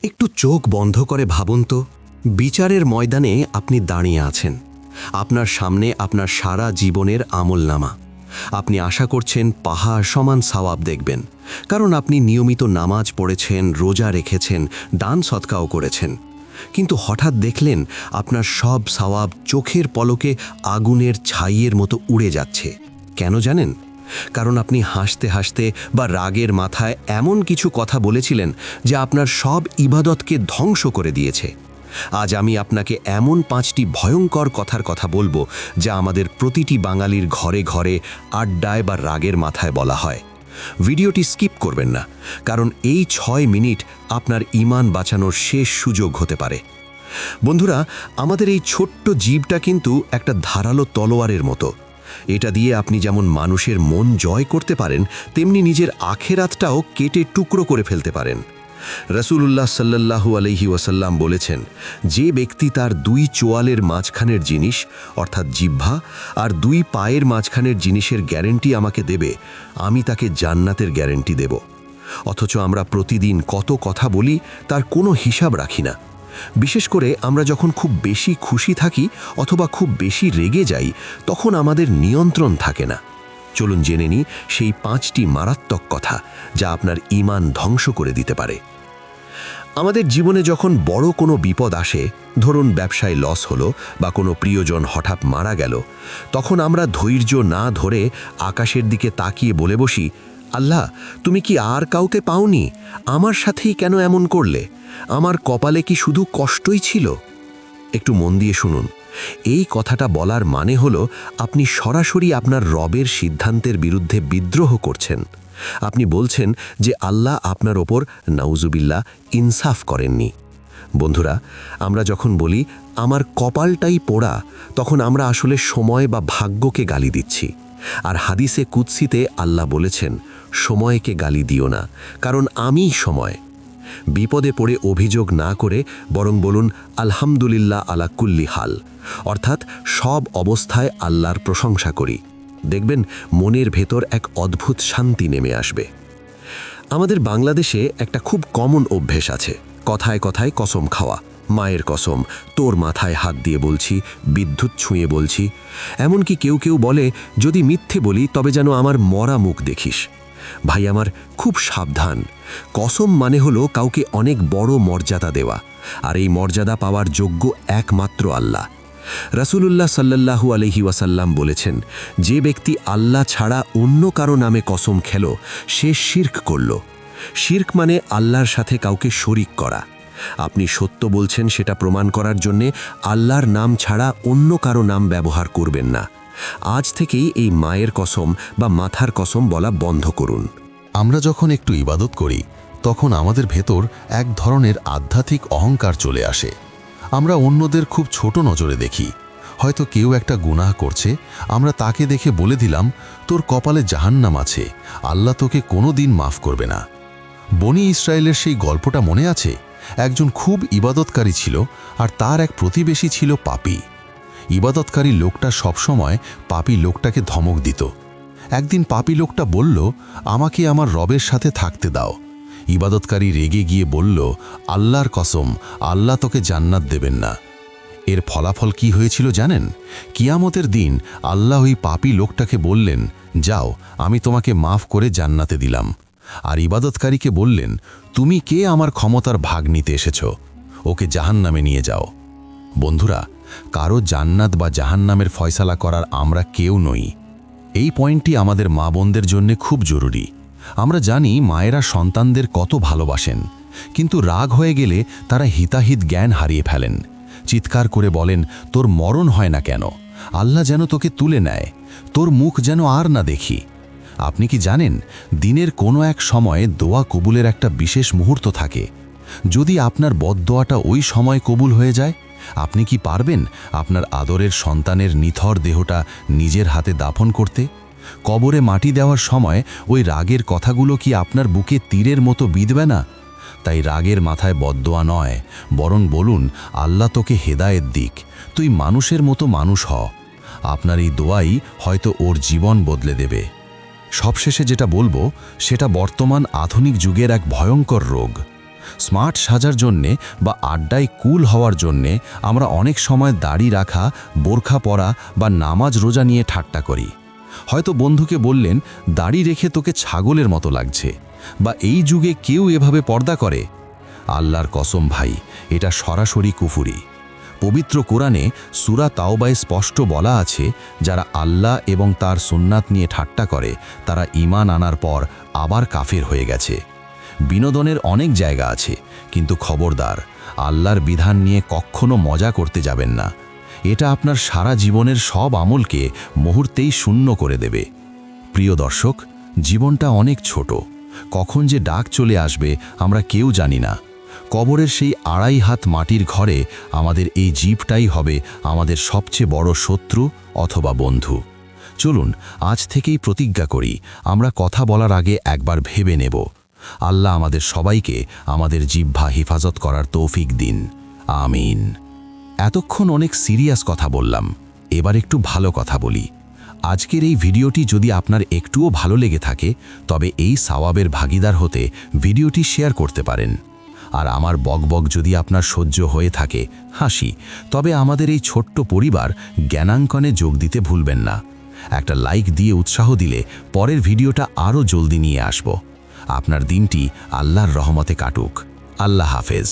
একটু চোখ বন্ধ করে ভাবুন তো, বিচারের ময়দানে আপনি দাঁড়িয়ে আছেন। আপনার সামনে আপনার সারা জীবনের আমলনামা। আপনি আশা করছেন পাহাড় সমান সওয়াব দেখবেন, কারণ আপনি নিয়মিত নামাজ পড়েছেন, রোজা রেখেছেন, দান সৎকাও করেছেন। কিন্তু হঠাৎ দেখলেন আপনার সব সওয়াব চোখের পলকে আগুনের ছাইয়ের মতো উড়ে যাচ্ছে। কেন জানেন? কারণ আপনি হাসতে হাসতে বা রাগের মাথায় এমন কিছু কথা বলেছিলেন যা আপনার সব ইবাদতকে ধ্বংস করে দিয়েছে। আজ আমি আপনাকে এমন 5টি ভয়ঙ্কর কথার কথা বলবো যা আমাদের প্রতিটি বাঙালির ঘরে ঘরে আড্ডায় বা রাগের মাথায় বলা হয়। ভিডিওটি স্কিপ করবেন না, কারণ এই 6 মিনিট আপনার ঈমান বাঁচানোর শেষ সুযোগ হতে পারে। বন্ধুরা, আমাদের এই ছোট্ট জীবটা কিন্তু একটা ধারালো তলোয়ারের মতো। এটা দিয়ে আপনি যেমন মানুষের মন জয় করতে পারেন, তেমনি নিজের আখেরাতটাও কেটে টুকরো করে ফেলতে পারেন। রাসূলুল্লাহ সাল্লাল্লাহু আলাইহি ওয়াসাল্লাম বলেছেন, যে ব্যক্তি তার 2 চোয়ালের মাঝখানের জিনিস অর্থাৎ জিহ্বা আর 2 পায়ের মাঝখানের জিনিসের গ্যারেন্টি আমাকে দেবে, আমি তাকে জান্নাতের গ্যারেন্টি দেব। অথচ আমরা প্রতিদিন কত কথা বলি তার কোনো হিসাব রাখি না। বিশেষ করে আমরা যখন খুব বেশি খুশি থাকি অথবা খুব বেশি রেগে যাই, তখন আমাদের নিয়ন্ত্রণ থাকে না। চলুন জেনে নিই সেই 5টি মারাত্মক কথা যা আপনার ঈমান ধ্বংস করে দিতে পারে। আমাদের জীবনে যখন বড় কোনো বিপদ আসে, ধরুন ব্যবসায় লস হলো বা কোনো প্রিয়জন হঠাৎ মারা গেল, তখন আমরা ধৈর্য না ধরে আকাশের দিকে তাকিয়ে বলে বসি, আল্লাহ, তুমি কি আর কাউকে পাওনি? আমার সাথেই কেন এমন করলে? আমার কপালে কি শুধু কষ্টই ছিল? একটু মন দিয়ে শুনুন। এই কথাটা বলার মানে হলো আপনি সরাসরি আপনার রবের সিদ্ধান্তের বিরুদ্ধে বিদ্রোহ করছেন। আপনি বলছেন যে আল্লাহ আপনার ওপর নাউজুবিল্লাহ ইনসাফ করেননি। বন্ধুরা, আমরা যখন বলি আমার কপালটাই পোড়া, তখন আমরা আসলে সময় বা ভাগ্যকে গালি দিচ্ছি। আর হাদিসে কুদসিতে আল্লাহ বলেছেন, সময়কে গালি দিও না, কারণ আমিই সময়। বিপদে পড়ে অভিযোগ না করে বরং বলুন আলহামদুলিল্লাহ আলা কুল্লি হাল, অর্থাৎ সব অবস্থায় আল্লাহর প্রশংসা করি। দেখবেন মনের ভেতর এক অদ্ভুত শান্তি নেমে আসবে। আমাদের বাংলাদেশে একটা খুব কমন অভ্যেস আছে, কথায় কথায় কসম খাওয়া। মায়ের কসম, তোর মাথায় হাত দিয়ে বলছি, বিদ্যুৎ ছুঁয়ে বলছি। এমনকি কেউ কেউ বলে, যদি মিথ্যে বলি তবে যেন আমার মরা মুখ দেখিস। ভাই আমার, খুব সাবধান। কসম মানে হলো কাউকে অনেক বড় মর্যাদা দেওয়া, আর এই মর্যাদা পাওয়ার যোগ্য একমাত্র আল্লাহ। রাসূলুল্লাহ সাল্লাল্লাহু আলাইহি ওয়াসাল্লাম বলেছেন, যে ব্যক্তি আল্লাহ ছাড়া অন্য কারো নামে কসম খেল, সে শিরক করল। শিরক মানে আল্লাহর সাথে কাউকে শরিক করা। আপনি সত্য বলছেন সেটা প্রমাণ করার জন্যে আল্লাহর নাম ছাড়া অন্য কারো নাম ব্যবহার করবেন না। আজ থেকেই এই মায়ের কসম বা মাথার কসম বলা বন্ধ করুন। আমরা যখন একটু ইবাদত করি, তখন আমাদের ভেতর এক ধরনের আধ্যাত্মিক অহংকার চলে আসে। আমরা অন্যদের খুব ছোট নজরে দেখি। হয়তো কেউ একটা গুনাহ করছে, আমরা তাকে দেখে বলে দিলাম, তোর কপালে জাহান্নাম আছে, আল্লাহ তোকে কোনো দিন মাফ করবে না। বনি ইসরায়েলের সেই গল্পটা মনে আছে? একজন খুব ইবাদতকারী ছিল, আর তার এক প্রতিবেশী ছিল পাপী। ইবাদতকারী লোকটা সবসময় পাপী লোকটাকে ধমক দিত। একদিন পাপী লোকটা বলল, আমাকে আমার রবের সাথে থাকতে দাও। ইবাদতকারী রেগে গিয়ে বলল, আল্লাহর কসম, আল্লাহ তোকে জান্নাত দেবেন না। এর ফলাফল কি হয়েছিল জানেন? কিয়ামতের দিন আল্লাহ ওই পাপী লোকটাকে বললেন, যাও, আমি তোমাকে মাফ করে জান্নাতে দিলাম। আর ইবাদতকারীকে বললেন, তুমি কে আমার ক্ষমতার ভাগ নিতে এসেছ? ওকে জাহান্নামে নিয়ে যাও। বন্ধুরা, কারো জান্নাত বা জাহান্নামের ফয়সালা করার আমরা কেউ নই। এই পয়েন্টটি আমাদের মা বোনদের জন্য খুব জরুরি। আমরা জানি মায়েরা সন্তানদের কত ভালোবাসেন, কিন্তু রাগ হয়ে গেলে তারা হিতাহিত জ্ঞান হারিয়ে ফেলেন। চিৎকার করে বলেন, তোর মরণ হয় না কেন? আল্লাহ যেন তোকে তুলে নেয়, তোর মুখ যেন আর না দেখি। আপনি কি জানেন, দিনের কোনো এক সময়ে দোয়া কবুলের একটা বিশেষ মুহূর্ত থাকে। যদি আপনার বদদোয়াটা ওই সময় কবুল হয়ে যায়, আপনি কি পারবেন আপনার আদরের সন্তানের নিথর দেহটা নিজের হাতে দাফন করতে? কবরে মাটি দেওয়ার সময় ওই রাগের কথাগুলো কি আপনার বুকে তীরের মতো বিঁধবে না? তাই রাগের মাথায় বদদোয়া নয়, বরং বলুন, আল্লাহ তোকে হেদায়েত দিক, তুই মানুষের মতো মানুষ হ। আপনার এই দোয়াই হয়তো ওর জীবন বদলে দেবে। সবশেষে যেটা বলবো, সেটা বর্তমান আধুনিক যুগের এক ভয়ঙ্কর রোগ। স্মার্ট সাজার জন্যে বা আড্ডায় কুল হওয়ার জন্যে আমরা অনেক সময় দাড়ি রাখা, বোরখা পরা বা নামাজ রোজা নিয়ে ঠাট্টা করি। হয়তো বন্ধুকে বললেন, দাড়ি রেখে তোকে ছাগলের মতো লাগছে, বা এই যুগে কেউ এভাবে পর্দা করে? আল্লাহর কসম ভাই, এটা সরাসরি কুফুরি। পবিত্র কোরআনে সূরা তাওবায় স্পষ্ট বলা আছে, যারা আল্লাহ এবং তার সুন্নাত নিয়ে ঠাট্টা করে তারা ঈমান আনার পর আবার কাফের হয়ে গেছে। বিনোদনের অনেক জায়গা আছে, কিন্তু খবরদার, আল্লাহর বিধান নিয়ে কখনো মজা করতে যাবেন না। এটা আপনার সারা জীবনের সব আমলকে মুহূর্তেই শূন্য করে দেবে। প্রিয় দর্শক, জীবনটা অনেক ছোট, কখন যে ডাক চলে আসবে আমরা কেউ জানি না। কবরের সেই 2.5 হাত মাটির ঘরে আমাদের এই জীবটাই হবে আমাদের সবচেয়ে বড় শত্রু অথবা বন্ধু। চলুন আজ থেকেই প্রতিজ্ঞা করি, আমরা কথা বলার আগে একবার ভেবে নেব। আল্লাহ আমাদের সবাইকে আমাদের জিহ্বা হেফাজত করার তৌফিক দিন, আমিন। এতক্ষণ অনেক সিরিয়াস কথা বললাম, এবার একটু ভালো কথা বলি। আজকের এই ভিডিওটি যদি আপনার একটুও ভালো লেগে থাকে, তবে এই সওয়াবের ভাগিদার হতে ভিডিওটি শেয়ার করতে পারেন। আর আমার বকবক যদি আপনার সহ্য হয়ে থাকে, হাসি, তবে আমাদের এই ছোট্ট পরিবার জ্ঞানাঙ্কনে যোগ দিতে ভুলবেন না। একটা লাইক দিয়ে উৎসাহ দিলে পরের ভিডিওটা আরও জলদি নিয়ে আসব। আপনার দিনটি আল্লাহর রহমতে কাটুক। আল্লাহ হাফেজ।